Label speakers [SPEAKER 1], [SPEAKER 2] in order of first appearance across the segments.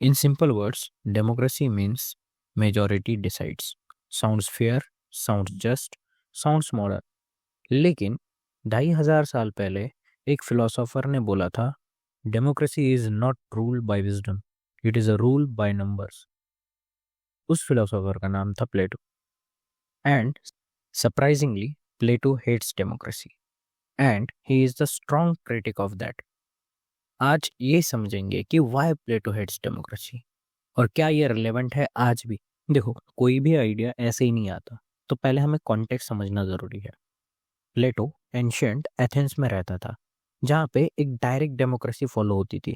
[SPEAKER 1] In simple words, democracy means majority decides. Sounds fair, sounds just, sounds moral. लेकिन 2500 साल पहले एक philosopher ने बोला था, democracy is not ruled by wisdom, it is a rule by numbers. उस philosopher का नाम था Plato. And surprisingly Plato hates democracy and he is the strong critic of that. आज ये समझेंगे कि व्हाई प्लेटो हेट्स डेमोक्रेसी और क्या ये रिलेवेंट है आज भी। देखो, कोई भी आइडिया ऐसे ही नहीं आता, तो पहले हमें कॉन्टेक्स्ट समझना ज़रूरी है। प्लेटो एंशियंट एथेंस में रहता था, जहाँ पे एक डायरेक्ट डेमोक्रेसी फॉलो होती थी,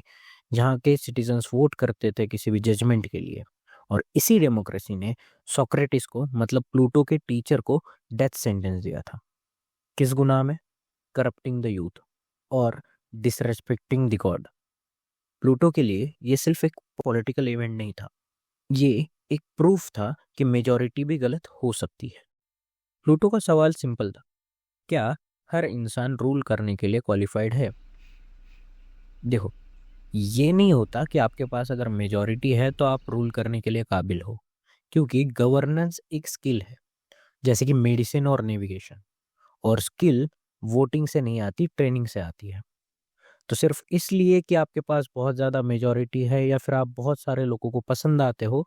[SPEAKER 1] जहाँ के सिटीजन्स वोट करते थे किसी भी जजमेंट के लिए। और इसी डेमोक्रेसी ने सोक्रेटिस को, मतलब प्लूटो के टीचर को, डेथ सेंटेंस दिया था। किस गुनाह में? करप्टिंग द यूथ और डिसरेस्पेक्टिंग द गॉड। प्लूटो के लिए ये सिर्फ एक पॉलिटिकल इवेंट नहीं था, ये एक प्रूफ था कि मेजॉरिटी भी गलत हो सकती है। प्लूटो का सवाल सिंपल था, क्या हर इंसान रूल करने के लिए क्वालिफाइड है? देखो, ये नहीं होता कि आपके पास अगर मेजॉरिटी है तो आप रूल करने के लिए काबिल हो, क्योंकि गवर्नेंस एक स्किल है, जैसे कि मेडिसिन और नेविगेशन। और स्किल वोटिंग से नहीं आती, ट्रेनिंग से आती है। तो सिर्फ इसलिए कि आपके पास बहुत ज़्यादा मेजॉरिटी है या फिर आप बहुत सारे लोगों को पसंद आते हो,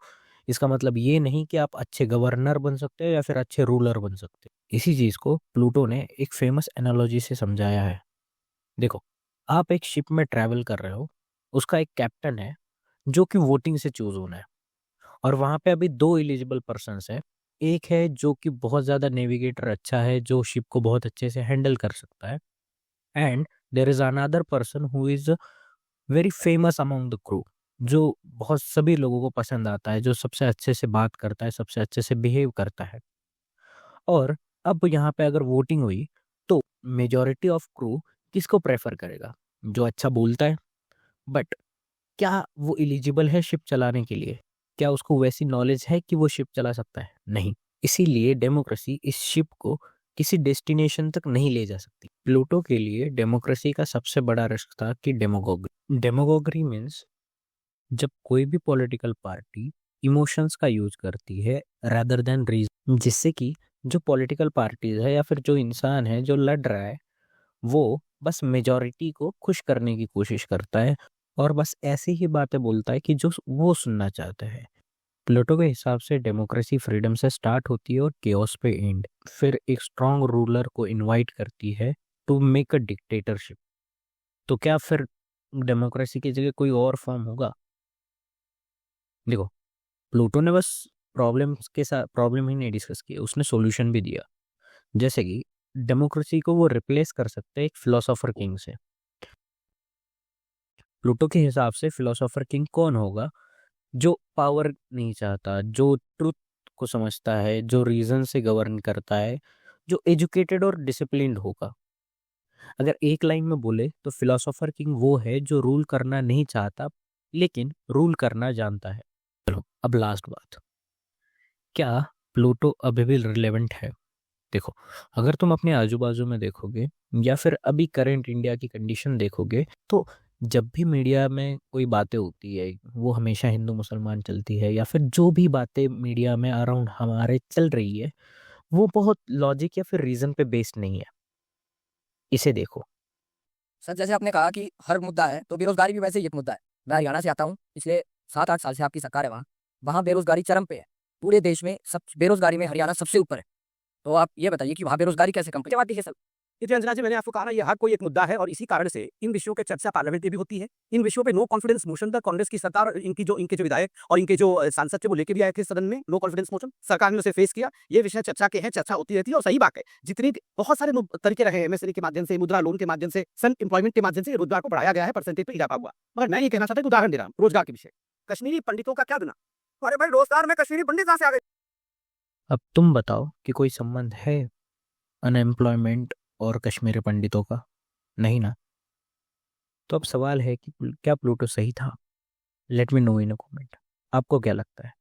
[SPEAKER 1] इसका मतलब ये नहीं कि आप अच्छे गवर्नर बन सकते हो या फिर अच्छे रूलर बन सकते हो। इसी चीज़ को प्लूटो ने एक फेमस एनालॉजी से समझाया है। देखो, आप एक शिप में ट्रैवल कर रहे हो, उसका एक कैप्टन है जो कि वोटिंग से चूज होना है, और वहाँ पे अभी दो एलिजिबल पर्सन्स हैं। एक है जो कि बहुत ज़्यादा नेविगेटर अच्छा है, जो शिप को बहुत अच्छे से हैंडल कर सकता है, and there is another person who is very famous among the crew, जो बहुत सभी लोगों को पसंद आता है, जो सबसे अच्छे से बात करता है, सबसे अच्छे से बिहेव करता है। और अब यहाँ पे अगर वोटिंग हुई तो मेजॉरिटी ऑफ क्रू किसको प्रेफर करेगा? जो अच्छा बोलता है। बट क्या वो एलिजिबल है शिप चलाने के लिए? क्या उसको वैसी नॉलेज है कि वो शिप चला सकता है? नहीं। इसीलिए डेमोक्रेसी इस शिप को किसी डेस्टिनेशन तक नहीं ले जा सकती। प्लूटो के लिए डेमोक्रेसी का सबसे बड़ा रिस्क था कि डेमोगोगी। डेमोगोगी मीन्स जब कोई भी पॉलिटिकल पार्टी इमोशंस का यूज करती है रादर देन रीजन, जिससे कि जो पॉलिटिकल पार्टीज है या फिर जो इंसान है जो लड़ रहा है, वो बस मेजॉरिटी को खुश करने की कोशिश करता है और बस ऐसी ही बातें बोलता है कि जो वो सुनना चाहते हैं। प्लेटो के हिसाब से डेमोक्रेसी फ्रीडम से स्टार्ट होती है और केओस पे एंड, फिर एक स्ट्रांग रूलर को इनवाइट करती है टू मेक अ डिक्टेटरशिप। तो क्या फिर डेमोक्रेसी की जगह कोई और फॉर्म होगा? देखो, प्लूटो ने बस प्रॉब्लम ही नहीं डिस्कस की, उसने सॉल्यूशन भी दिया। जैसे कि डेमोक्रेसी को वो रिप्लेस कर सकते हैं एक फिलोसोफर किंग से। प्लूटो के हिसाब से फिलोसोफर किंग कौन होगा? जो पावर नहीं चाहता, जो ट्रुथ को समझता है, जो रीजन से गवर्न करता है, जो एजुकेटेड और डिसिप्लिन्ड होगा। अगर एक लाइन में बोले तो फिलोसोफर किंग वो है जो रूल करना नहीं चाहता लेकिन रूल करना जानता है। चलो, अब लास्ट बात, क्या प्लूटो अभी भी रिलेवेंट है? देखो, अगर तुम अपने आजू बाजू में देखोगे या फिर अभी करंट इंडिया की कंडीशन देखोगे, तो जब भी मीडिया में कोई बातें होती है वो हमेशा हिंदू मुसलमान चलती है, या फिर जो भी बातें मीडिया में अराउंड हमारे चल रही है वो बहुत लॉजिक या फिर रीजन पे बेस्ड नहीं है। इसे देखो।
[SPEAKER 2] सर, जैसे आपने कहा कि हर मुद्दा है, तो बेरोजगारी भी वैसे ही एक मुद्दा है। मैं हरियाणा से आता हूँ, पिछले 7-8 साल से आपकी सरकार है वहाँ। वहाँ बेरोजगारी चरम पे है। पूरे देश में सब बेरोजगारी में हरियाणा सबसे ऊपर है। तो आप ये बताइए कि वहाँ बेरोजगारी कैसे कम करवाती है सर?
[SPEAKER 3] ये तो अंजना जी, मैंने आपको कहा ना, ये हर कोई एक मुद्दा है और इसी कारण से इन विषयों पे चर्चा पार्लियामेंट में भी होती है। इन विषयों पे नो कॉन्फिडेंस मोशन था कांग्रेस की सरकार और इनके जो विधायक और इनके जो सांसद थे वो लेके भी आए थे सदन में नो कॉन्फिडेंस मोशन। सरकार ने उसे फेस किया। ये विषय चर्चा के हैं, चर्चा होती रहती है और सही बात है। जितनी बहुत सारे तरीके रहे, एमएसएमई के माध्यम से, मुद्रा लोन के माध्यम से, सन एम्प्लॉयमेंट के माध्यम से रोजगार को बढ़ाया गया है, परसेंटेज पे इजाफा हुआ। मगर मैं ये कहना चाहता हूँ, उदाहरण दे रहा हूँ रोजगार के विषय। कश्मीरी पंडितों का क्या देना? अरे भाई, रोजगार में कश्मीरी पंडित कहाँ से आ गए?
[SPEAKER 1] अब तुम बताओ कि कोई संबंध है अनएम्प्लॉयमेंट और कश्मीरी पंडितों का? नहीं ना। तो अब सवाल है कि क्या प्लूटो सही था? Let me know in a comment. आपको क्या लगता है?